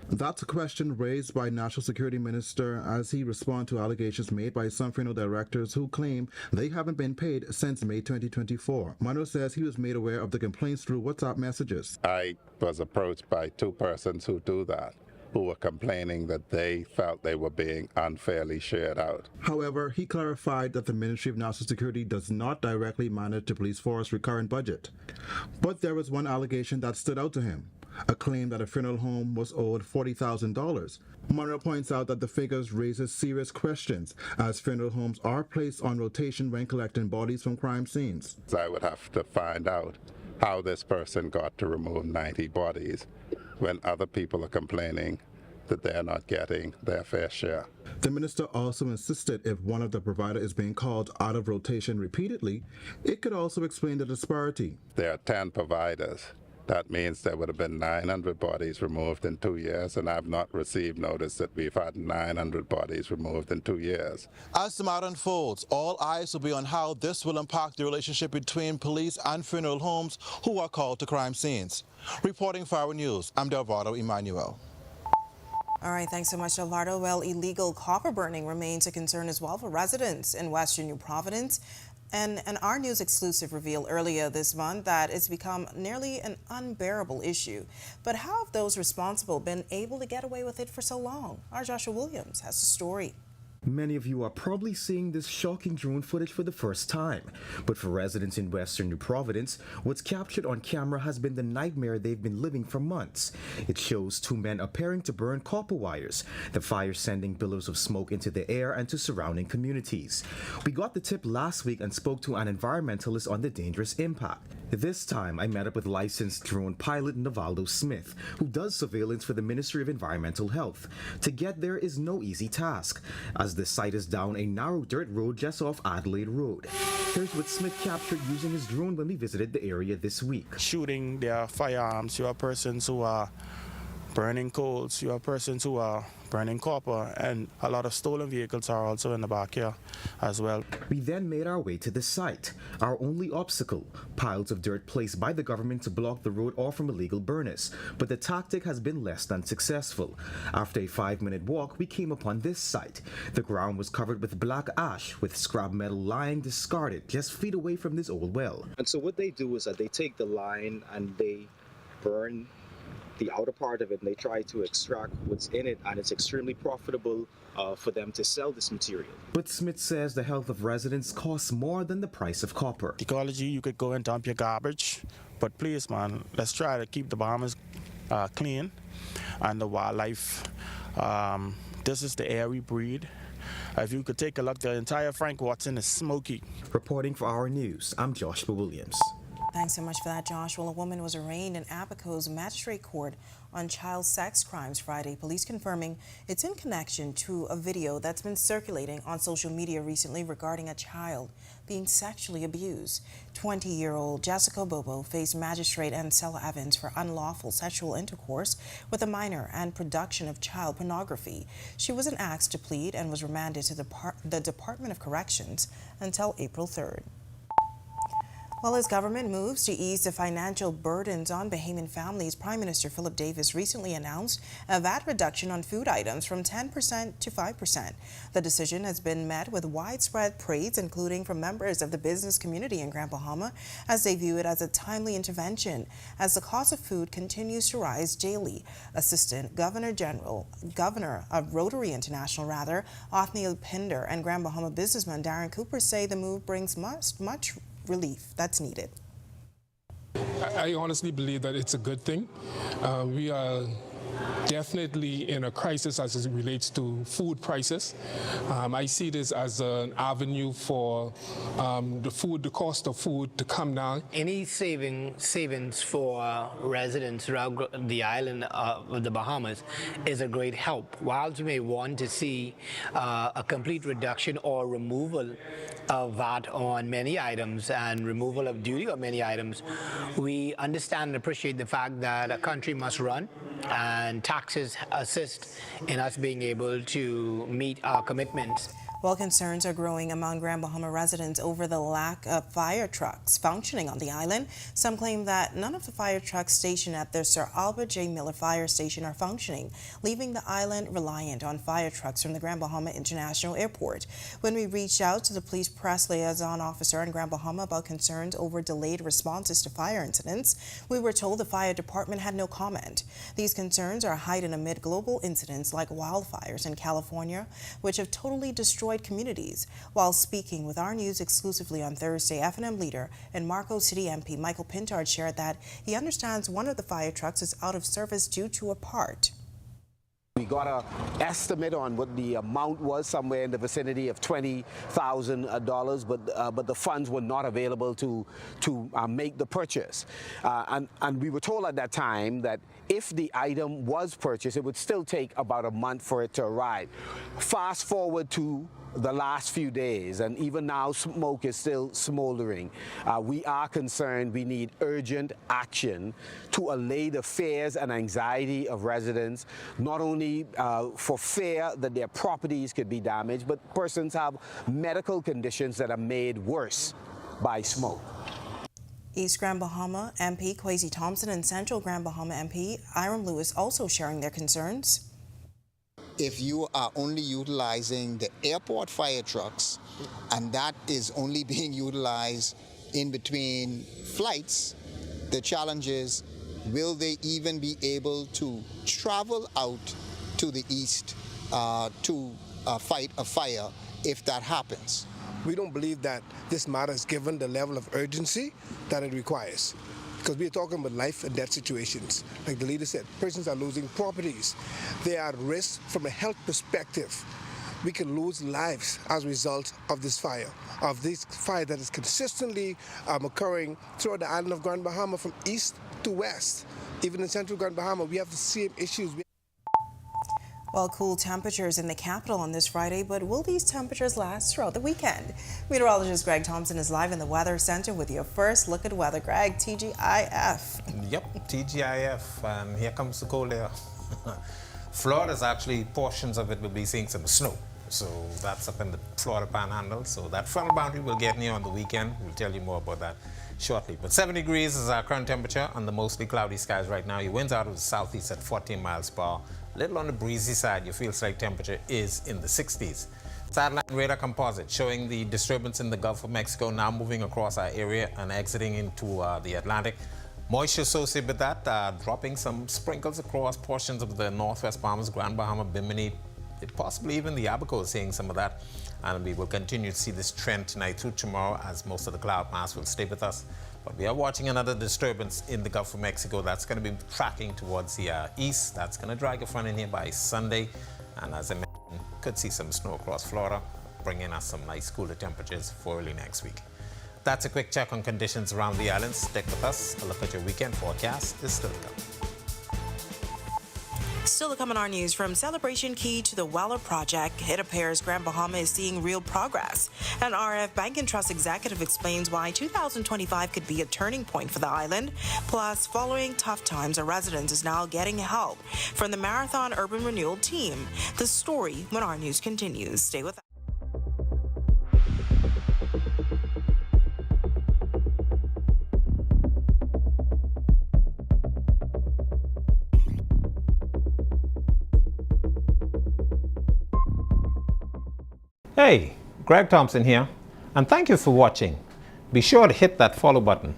That's a question raised by National Security Minister as he responds to allegations made by some funeral directors who claim they haven't been paid since May 2024. Munro says he was made aware of the complaints through WhatsApp messages. I was approached by two persons who do that, who were complaining that they felt they were being unfairly shared out. However, he clarified that the Ministry of National Security does not directly manage the police force's recurrent budget. But there was one allegation that stood out to him, a claim that a funeral home was owed $40,000. Munro points out that the figures raises serious questions, as funeral homes are placed on rotation when collecting bodies from crime scenes. I would have to find out how this person got to remove 90 bodies when other people are complaining that they're not getting their fair share. The minister also insisted if one of the providers is being called out of rotation repeatedly, it could also explain the disparity. There are 10 providers. That means there would have been 900 bodies removed in 2 years, and I've not received notice that we've had 900 bodies removed in 2 years. As the matter unfolds, all eyes will be on how this will impact the relationship between police and funeral homes who are called to crime scenes. Reporting for Our News, I'm Delvardo Emmanuel. All right, thanks so much, Delvardo. Well, illegal copper burning remains a concern as well for residents in Western New Providence. And an Our News exclusive revealed earlier this month that it's become nearly an unbearable issue. But how have those responsible been able to get away with it for so long? Our Joshua Williams has the story. Many of you are probably seeing this shocking drone footage for the first time. But for residents in Western New Providence, what's captured on camera has been the nightmare they've been living for months. It shows two men appearing to burn copper wires, the fire sending billows of smoke into the air and to surrounding communities. We got the tip last week and spoke to an environmentalist on the dangerous impact. This time, I met up with licensed drone pilot Navaldo Smith, who does surveillance for the Ministry of Environmental Health. To get there is no easy task, as the site is down a narrow dirt road just off Adelaide Road. Here's what Smith captured using his drone when we visited the area this week. Shooting their firearms, you have persons who are burning coals, you have persons who are burning copper, and a lot of stolen vehicles are also in the back here as well. We then made our way to the site. Our only obstacle, piles of dirt placed by the government to block the road off from illegal burners. But the tactic has been less than successful. After a 5-minute walk, we came upon this site. The ground was covered with black ash, with scrap metal lying discarded just feet away from this old well. And so what they do is that they take the line and they burn the outer part of it, and they try to extract what's in it, and it's extremely profitable for them to sell this material. But Smith says the health of residents costs more than the price of copper. Ecology, you could go and dump your garbage, but please, man, let's try to keep the Bahamas clean and the wildlife. This is the air we breathe. If you could take a look, the entire Frank Watson is smoky. Reporting for Our News, I'm Joshua Williams. Thanks so much for that, Josh. Well, a woman was arraigned in Abaco's magistrate court on child sex crimes Friday. Police confirming it's in connection to a video that's been circulating on social media recently regarding a child being sexually abused. 20-year-old Jessica Bobo faced magistrate Ansela Evans for unlawful sexual intercourse with a minor and production of child pornography. She wasn't asked to plead and was remanded to the Department of Corrections until April 3rd. Well, as government moves to ease the financial burdens on Bahamian families, Prime Minister Philip Davis recently announced a VAT reduction on food items from 10% to 5%. The decision has been met with widespread praise, including from members of the business community in Grand Bahama, as they view it as a timely intervention as the cost of food continues to rise daily. Assistant Governor of Rotary International, Othniel Pinder, and Grand Bahama businessman Darren Cooper say the move brings much relief that's needed. I honestly believe that it's a good thing. We are definitely in a crisis as it relates to food prices. I see this as an avenue for the cost of food to come down. Any savings for residents throughout the island of the Bahamas is a great help. While we may want to see a complete reduction or removal of VAT on many items and removal of duty on many items, we understand and appreciate the fact that a country must run, and taxes assist in us being able to meet our commitments. While concerns are growing among Grand Bahama residents over the lack of fire trucks functioning on the island, some claim that none of the fire trucks stationed at the Sir Albert J. Miller Fire Station are functioning, leaving the island reliant on fire trucks from the Grand Bahama International Airport. When we reached out to the police press liaison officer in Grand Bahama about concerns over delayed responses to fire incidents, we were told the fire department had no comment. These concerns are heightened amid global incidents like wildfires in California, which have totally destroyed communities. While speaking with our news exclusively on Thursday, F&M leader and Marco City MP Michael Pintard shared that he understands one of the fire trucks is out of service due to a part. We got an estimate on what the amount was, somewhere in the vicinity of $20,000, but the funds were not available to make the purchase. And we were told at that time that if the item was purchased, it would still take about a month for it to arrive. Fast forward to the last few days, and even now smoke is still smoldering. We are concerned. We need urgent action to allay the fears and anxiety of residents, not only for fear that their properties could be damaged, but persons have medical conditions that are made worse by smoke. East Grand Bahama MP Kwesi Thompson and Central Grand Bahama MP Iram Lewis also sharing their concerns. If you are only utilizing the airport fire trucks, and that is only being utilized in between flights, the challenge is, will they even be able to travel out to the east to fight a fire if that happens? We don't believe that this matter is given the level of urgency that it requires, because we're talking about life and death situations. Like the leader said, persons are losing properties. They are at risk from a health perspective. We can lose lives as a result of this fire that is consistently occurring throughout the island of Grand Bahama from east to west. Even in Central Grand Bahama, we have the same issues. Well, cool temperatures in the capital on this Friday, but will these temperatures last throughout the weekend? Meteorologist Greg Thompson is live in the Weather Center with your first look at weather. Greg, TGIF. Yep, TGIF, and here comes the cold air. Florida's actually, portions of it will be seeing some snow. So that's up in the Florida Panhandle. So that frontal boundary will get near on the weekend. We'll tell you more about that shortly. But 70 degrees is our current temperature under mostly cloudy skies right now. Your winds out of the southeast at 14 miles per hour. A little on the breezy side, your field strike temperature is in the 60s. Satellite radar composite showing the disturbance in the Gulf of Mexico now moving across our area and exiting into the Atlantic. Moisture associated with that, dropping some sprinkles across portions of the Northwest Bahamas, Grand Bahama, Bimini, possibly even the Abaco is seeing some of that. And we will continue to see this trend tonight through tomorrow as most of the cloud mass will stay with us. But we are watching another disturbance in the Gulf of Mexico that's going to be tracking towards the east. That's going to drag a front in here by Sunday. And as I mentioned, could see some snow across Florida, bringing us some nice cooler temperatures for early next week. that's a quick check on conditions around the island. Stick with us. A look at your weekend forecast is still to come. Still to come in our news, from Celebration Key to the Weller Project, it appears Grand Bahama is seeing real progress. An RF Bank and Trust executive explains why 2025 could be a turning point for the island. Plus, following tough times, a resident is now getting help from the Marathon Urban Renewal team. The story when our news continues. Stay with us. Hey, Greg Thompson here, and thank you for watching. Be sure to hit that follow button.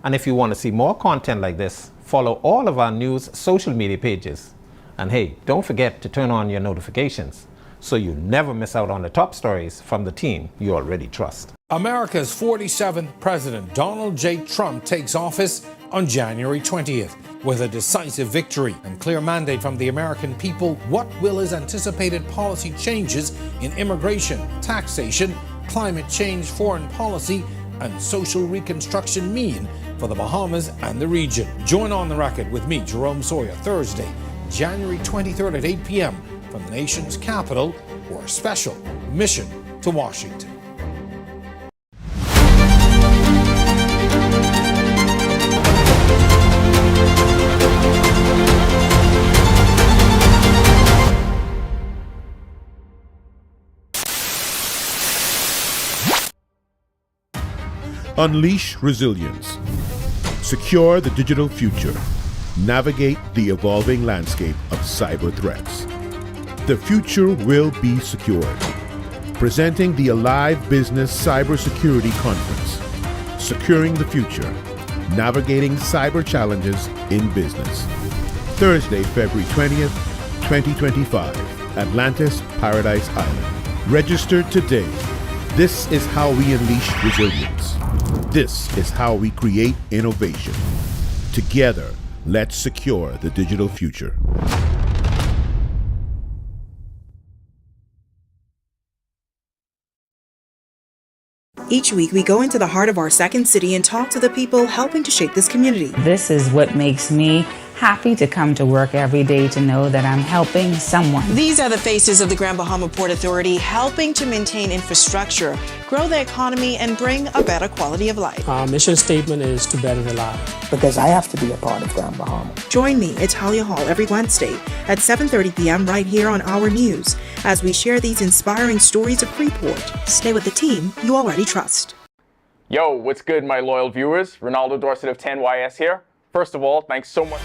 And if you want to see more content like this, follow all of our news social media pages. And hey, don't forget to turn on your notifications so you never miss out on the top stories from the team you already trust. America's 47th President Donald J. Trump takes office on January 20th. With a decisive victory and clear mandate from the American people, what will his anticipated policy changes in immigration, taxation, climate change, foreign policy, and social reconstruction mean for the Bahamas and the region? Join On the Record with me, Jerome Sawyer, Thursday, January 23rd at 8 p.m. from the nation's capital for a special Mission to Washington. Unleash resilience. Secure the digital future. Navigate the evolving landscape of cyber threats. The future will be secured. Presenting the Alive Business Cybersecurity Conference. Securing the future. Navigating cyber challenges in business. Thursday, February 20th, 2025. Atlantis, Paradise Island. Register today. This is how we unleash resilience. This is how we create innovation. Together, let's secure the digital future. Each week, we go into the heart of our second city and talk to the people helping to shape this community. This is what makes me happy to come to work every day, to know that I'm helping someone. These are the faces of the Grand Bahama Port Authority, helping to maintain infrastructure, grow the economy, and bring a better quality of life. Our mission statement is to better the life, because I have to be a part of Grand Bahama. Join me at Talia Hall every Wednesday at 7:30 p.m. right here on Our News as we share these inspiring stories of Freeport. Stay with the team you already trust. Yo, what's good, my loyal viewers? Ronaldo Dorset of 10YS here. First of all, thanks so much.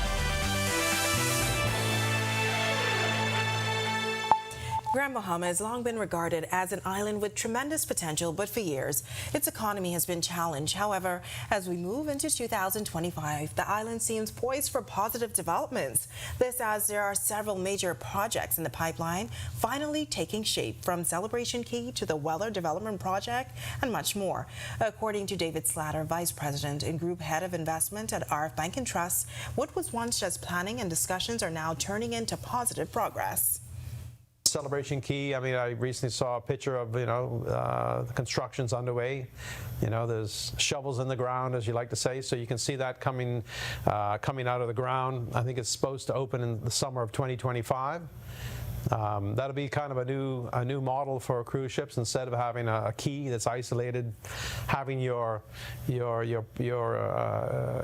Grand Bahama has long been regarded as an island with tremendous potential, but for years, its economy has been challenged. However, as we move into 2025, the island seems poised for positive developments. This as there are several major projects in the pipeline finally taking shape, from Celebration Key to the Weller Development Project and much more. According to David Slatter, Vice President and Group Head of Investment at RF Bank and Trust, what was once just planning and discussions are now turning into positive progress. Celebration Key, I mean, I recently saw a picture of, the construction's underway. There's shovels in the ground, as you like to say, so you can see that coming out of the ground. I think it's supposed to open in the summer of 2025. That'll be kind of a new model for cruise ships. Instead of having a quay that's isolated, having your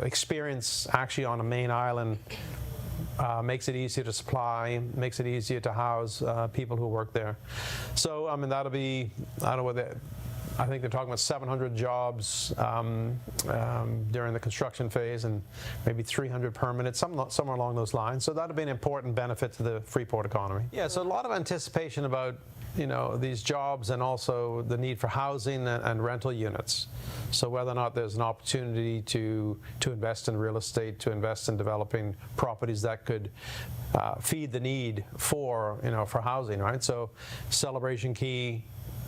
experience actually on a main island. Makes it easier to supply, makes it easier to house people who work there. So, I mean, that'll be, I don't know what I think they're talking about 700 jobs during the construction phase and maybe 300 permanent, somewhere along those lines. So that'll be an important benefit to the Freeport economy. Yeah, so a lot of anticipation about these jobs and also the need for housing and rental units. So whether or not there's an opportunity to invest in real estate, to invest in developing properties that could feed the need for housing, right? So Celebration Key,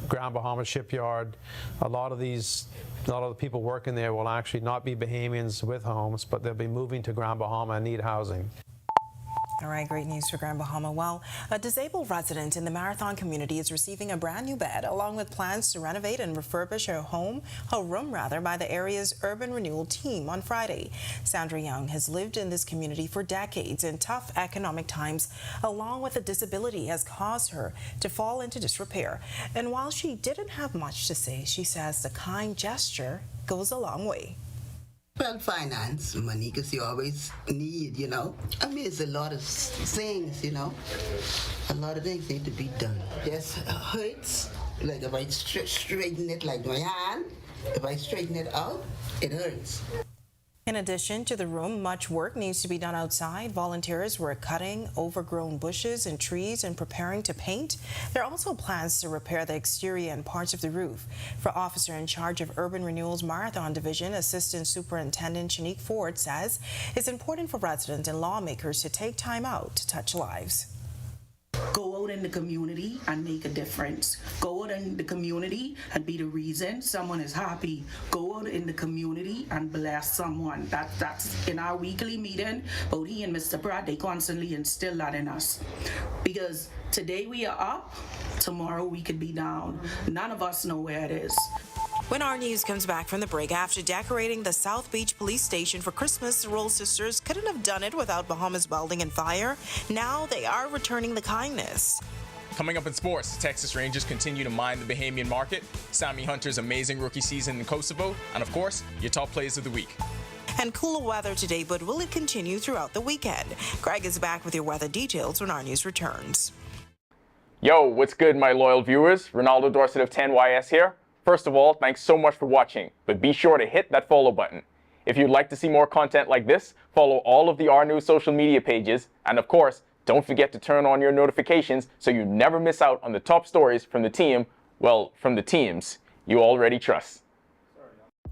Grand Bahama Shipyard, a lot of the people working there will actually not be Bahamians with homes, but they'll be moving to Grand Bahama and need housing. All right, great news for Grand Bahama. Well, a disabled resident in the Marathon community is receiving a brand new bed, along with plans to renovate and refurbish her room by the area's urban renewal team on Friday. Sandra Young has lived in this community for decades, and tough economic times, along with a disability, has caused her to fall into disrepair. And while she didn't have much to say, she says the kind gesture goes a long way. Well, finance, money, because you always need, you know. I mean, it's a lot of things, you know. A lot of things need to be done. Yes, it hurts. Like if I straighten it like my hand, if I straighten it out, it hurts. In addition to the room, much work needs to be done outside. Volunteers were cutting overgrown bushes and trees and preparing to paint. There are also plans to repair the exterior and parts of the roof. For officer in charge of Urban Renewal's Marathon Division, Assistant Superintendent Shanique Ford says it's important for residents and lawmakers to take time out to touch lives. Go out in the community and make a difference. Go out in the community and be the reason someone is happy. Go out in the community and bless someone. That's in our weekly meeting. Both he and Mr. Pratt, they constantly instill that in us. Because today we are up, tomorrow we could be down. None of us know where it is. When our news comes back from the break, after decorating the South Beach Police Station for Christmas, the Roll sisters couldn't have done it without Bahama's Welding and Fire. Now they are returning the kindness. Coming up in sports, the Texas Rangers continue to mine the Bahamian market, Sammy Hunter's amazing rookie season in Kosovo, and of course, your top plays of the week. And cooler weather today, but will it continue throughout the weekend? Greg is back with your weather details when our news returns. Yo, what's good, my loyal viewers? Ronaldo Dorset of 10YS here. First of all, thanks so much for watching, but be sure to hit that follow button. If you'd like to see more content like this, follow all of the R News social media pages, and of course, don't forget to turn on your notifications so you never miss out on the top stories from the team, well, from the teams you already trust.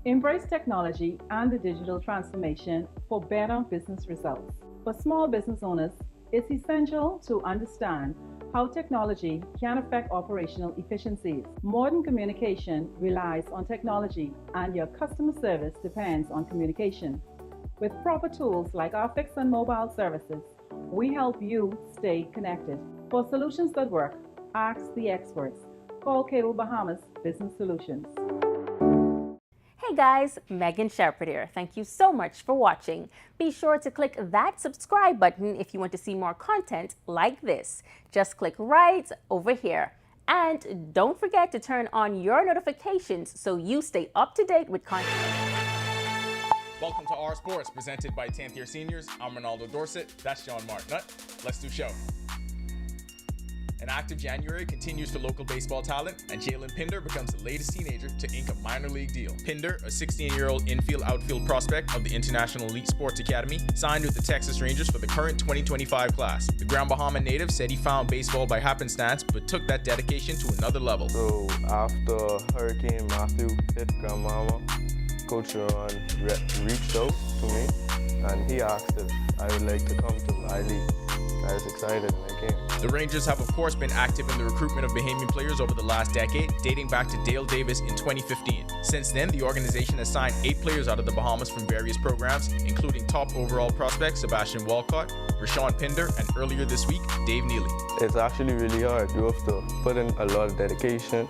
Embrace technology and the digital transformation for better business results. For small business owners, it's essential to understand how technology can affect operational efficiencies. Modern communication relies on technology, and your customer service depends on communication. With proper tools like our fixed and mobile services, we help you stay connected. For solutions that work, ask the experts. Call Cable Bahamas Business Solutions. Hey guys, Megan Shepherd here. Thank you so much for watching. Be sure to click that subscribe button if you want to see more content like this. Just click right over here. And don't forget to turn on your notifications so you stay up to date with content. Welcome to R Sports, presented by 10th Year Seniors. I'm Ronaldo Dorset. That's John Martinut. Let's do show. An active January continues for local baseball talent, and Jalen Pinder becomes the latest teenager to ink a minor league deal. Pinder, a 16-year-old infield-outfield prospect of the International Elite Sports Academy, signed with the Texas Rangers for the current 2025 class. The Grand Bahama native said he found baseball by happenstance, but took that dedication to another level. So after Hurricane Matthew hit Grand Bahama, Coach Ron reached out to me, and he asked if I would like to come to my league. I was excited and I came. The Rangers have, of course, been active in the recruitment of Bahamian players over the last decade, dating back to Dale Davis in 2015. Since then, the organization has signed 8 players out of the Bahamas from various programs, including top overall prospect Sebastian Walcott, Rashawn Pinder, and earlier this week, Dave Neely. It's actually really hard. You have to put in a lot of dedication.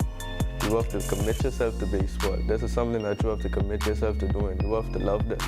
You have to commit yourself to baseball. This is something that you have to commit yourself to doing. You have to love this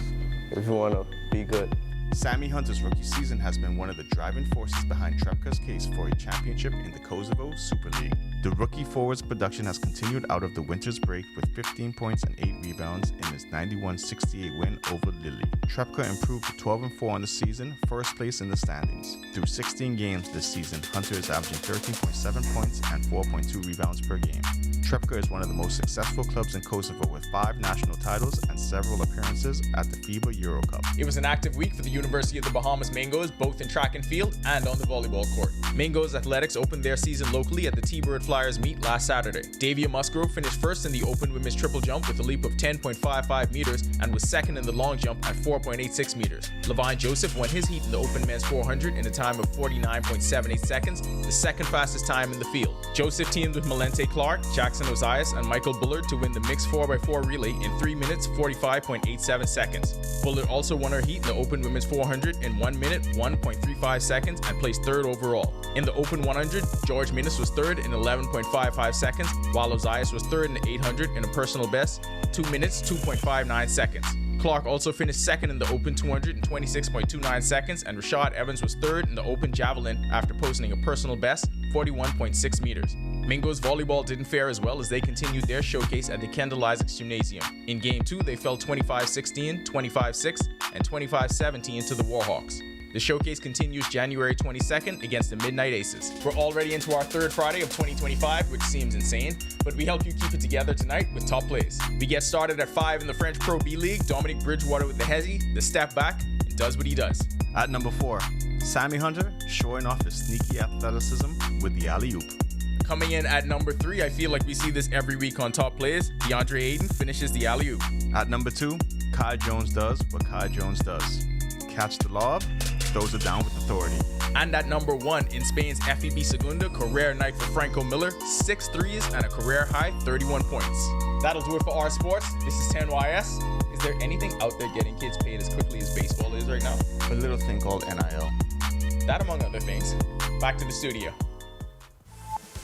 if you want to be good. Sammy Hunter's rookie season has been one of the driving forces behind Trepka's case for a championship in the Kosovo Super League. The rookie forward's production has continued out of the winter's break with 15 points and 8 rebounds in his 91-68 win over Lille. Trepka improved to 12-4 on the season, first place in the standings. Through 16 games this season, Hunter is averaging 13.7 points and 4.2 rebounds per game. Trepka is one of the most successful clubs in Kosovo with 5 national titles and several appearances at the FIBA Euro Cup. It was an active week for the University of the Bahamas Mangoes, both in track and field and on the volleyball court. Mangoes Athletics opened their season locally at the T-Bird Flyers meet last Saturday. Davia Musgrove finished first in the open women's triple jump with a leap of 10.55 meters and was second in the long jump at 4.86 meters. Levine Joseph won his heat in the open men's 400 in a time of 49.78 seconds, the second fastest time in the field. Joseph teamed with Malente Clark, Jackson Jackson Ozias and Michael Bullard to win the mixed 4x4 relay in 3 minutes 45.87 seconds. Bullard also won her heat in the Open Women's 400 in 1 minute 1.35 seconds and placed third overall. In the Open 100, George Minnis was third in 11.55 seconds, while Ozias was third in the 800 in a personal best 2 minutes 2.59 seconds. Clark also finished second in the Open 200 in 26.29 seconds, and Rashad Evans was third in the Open Javelin after posting a personal best 41.6 meters. Mingo's volleyball didn't fare as well as they continued their showcase at the Kendall Isaacs Gymnasium. In Game 2, they fell 25-16, 25-6, and 25-17 to the Warhawks. The showcase continues January 22nd against the Midnight Aces. We're already into our third Friday of 2025, which seems insane, but we help you keep it together tonight with top plays. We get started at 5 in the French Pro B League. Dominic Bridgewater with the hezzy, the step back, and does what he does. At number 4, Sammy Hunter showing off his sneaky athleticism with the alley-oop. Coming in at number 3, I feel like we see this every week on top plays. DeAndre Ayton finishes the alley-oop. At number 2, Kai Jones does what Kai Jones does. Catch the lob, throws it down with authority. And at number 1, in Spain's FEB Segunda, career night for Franco Miller, 6 threes and a career high 31 points. That'll do it for our sports. This is 10YS. Is there anything out there getting kids paid as quickly as baseball is right now? A little thing called NIL. That among other things. Back to the studio.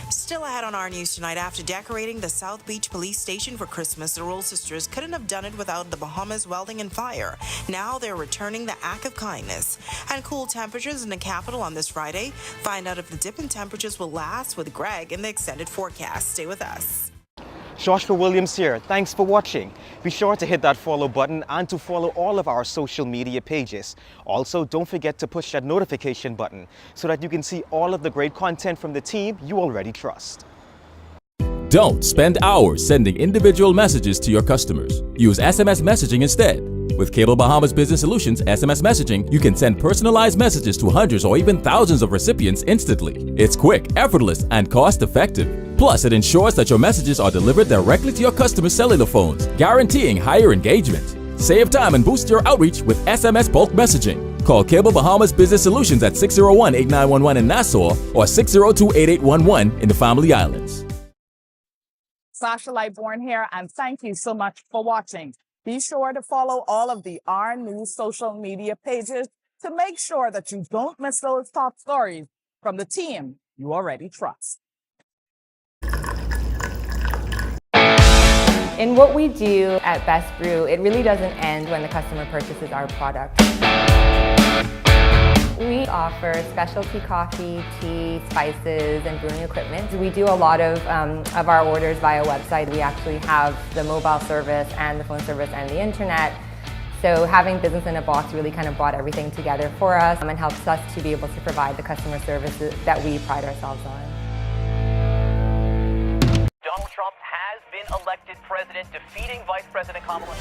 Still ahead on our news tonight, after decorating the South Beach Police Station for Christmas, the Roll Sisters couldn't have done it without the Bahamas Welding and Fire. Now they're returning the act of kindness. And cool temperatures in the capital on this Friday. Find out if the dip in temperatures will last with Greg in the extended forecast. Stay with us. Joshua Williams here. Thanks for watching. Be sure to hit that follow button and to follow all of our social media pages. Also, don't forget to push that notification button so that you can see all of the great content from the team you already trust. Don't spend hours sending individual messages to your customers. Use SMS messaging instead. With Cable Bahamas Business Solutions SMS messaging, you can send personalized messages to hundreds or even thousands of recipients instantly. It's quick, effortless, and cost-effective. Plus, it ensures that your messages are delivered directly to your customers' cellular phones, guaranteeing higher engagement. Save time and boost your outreach with SMS bulk messaging. Call Cable Bahamas Business Solutions at 601-8911 in Nassau or 602-8811 in the Family Islands. Sasha Lightborn here, and thank you so much for watching. Be sure to follow all of the R News social media pages to make sure that you don't miss those top stories from the team you already trust. In what we do at Best Brew, it really doesn't end when the customer purchases our product. We offer specialty coffee, tea, spices, and brewing equipment. We do a lot of our orders via website. We actually have the mobile service and the phone service and the internet. So having business in a box really kind of brought everything together for us and helps us to be able to provide the customer services that we pride ourselves on. Donald Trump has been elected president, defeating Vice President Kamala.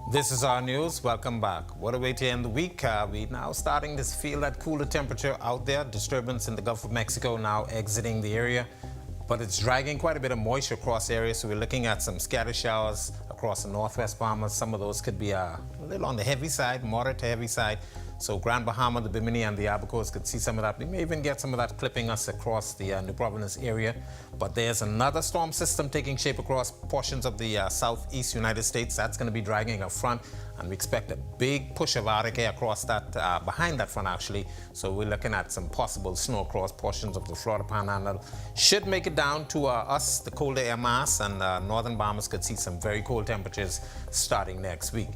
This is our news. Welcome back. What a way to end the week. We're now starting to feel that cooler temperature out there. Disturbance in the Gulf of Mexico now exiting the area, but it's dragging quite a bit of moisture across the area. So we're looking at some scattered showers across the northwest Bahamas. Some of those could be a little on the heavy side, moderate to heavy side. So Grand Bahama, the Bimini, and the Abacos could see some of that. We may even get some of that clipping us across the New Providence area. But there's another storm system taking shape across portions of the southeast United States. That's going to be dragging up front, and we expect a big push of Arctic air across that, behind that front actually. So we're looking at some possible snow across portions of the Florida Panhandle. Should make it down to us, the colder air mass, and northern Bahamas could see some very cold temperatures starting next week.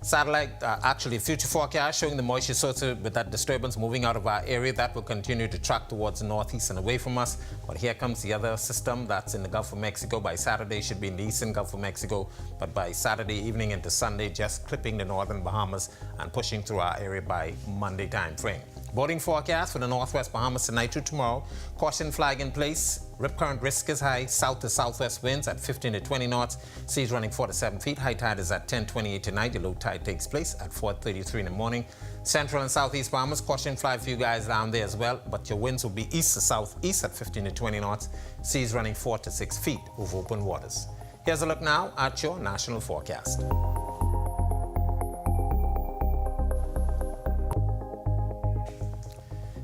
Satellite, actually future forecast showing the moisture associated with that disturbance moving out of our area. That will continue to track towards the northeast and away from us. But here comes the other system that's in the Gulf of Mexico. By Saturday, should be in the eastern Gulf of Mexico. But by Saturday evening into Sunday, just clipping the northern Bahamas and pushing through our area by Monday time frame. Boating forecast for the northwest Bahamas tonight to tomorrow. Caution flag in place. Rip current risk is high. South to southwest winds at 15 to 20 knots. Seas running 4 to 7 feet. High tide is at 10:28 tonight. The low tide takes place at 4:33 in the morning. Central and southeast Bahamas, caution flag for you guys down there as well. But your winds will be east to southeast at 15 to 20 knots. Seas running 4 to 6 feet over open waters. Here's a look now at your national forecast.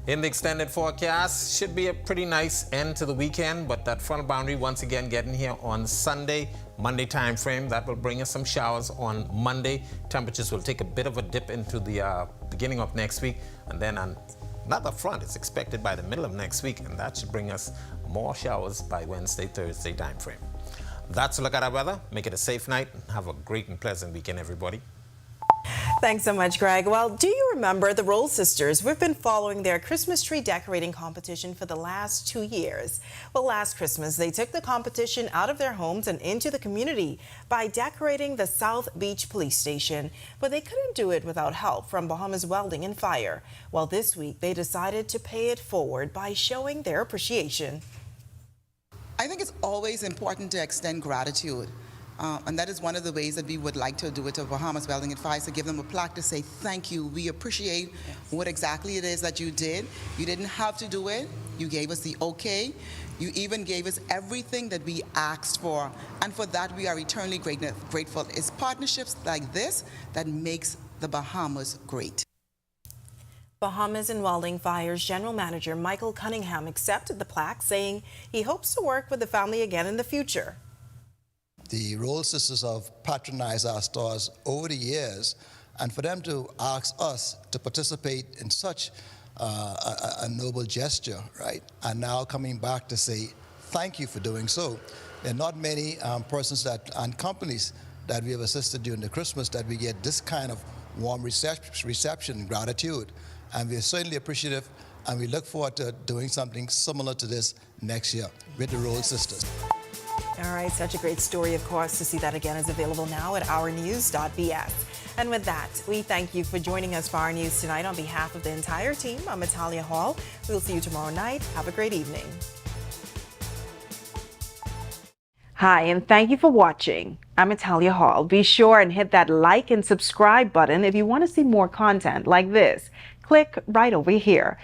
In the extended forecast, should be a pretty nice end to the weekend, but that front boundary once again getting here on Sunday, Monday time frame. That will bring us some showers on Monday. Temperatures will take a bit of a dip into the beginning of next week, and then another front is expected by the middle of next week, and that should bring us more showers by Wednesday, Thursday time frame. That's a look at our weather. Make it a safe night and have a great and pleasant weekend, everybody. Thanks so much, Greg. Well, do you remember the Roll Sisters? We've been following their Christmas tree decorating competition for the last 2 years. Well, last Christmas, they took the competition out of their homes and into the community by decorating the South Beach Police Station. But they couldn't do it without help from Bahama's Welding and Fire. Well, this week, they decided to pay it forward by showing their appreciation. I think it's always important to extend gratitude. And that is one of the ways that we would like to do it to Bahamas Welding and Fire, to give them a plaque to say thank you. We appreciate what exactly it is that you did. You didn't have to do it. You gave us the okay. You even gave us everything that we asked for. And for that, we are eternally grateful. It's partnerships like this that makes the Bahamas great. Bahamas and Welding Fire's General Manager Michael Cunningham accepted the plaque, saying he hopes to work with the family again in the future. The Roll Sisters have patronized our stores over the years, and for them to ask us to participate in such a noble gesture, right, and now coming back to say thank you for doing so. There are not many persons and companies that we have assisted during the Christmas that we get this kind of warm reception and gratitude, and we're certainly appreciative, and we look forward to doing something similar to this next year with the Roll Sisters. All right, such a great story, of course. To see that again is available now at ournews.bs. And with that, we thank you for joining us for our news tonight. On behalf of the entire team, I'm Natalia Hall. We'll see you tomorrow night. Have a great evening. Hi, and thank you for watching. I'm Natalia Hall. Be sure and hit that like and subscribe button if you want to see more content like this. Click right over here.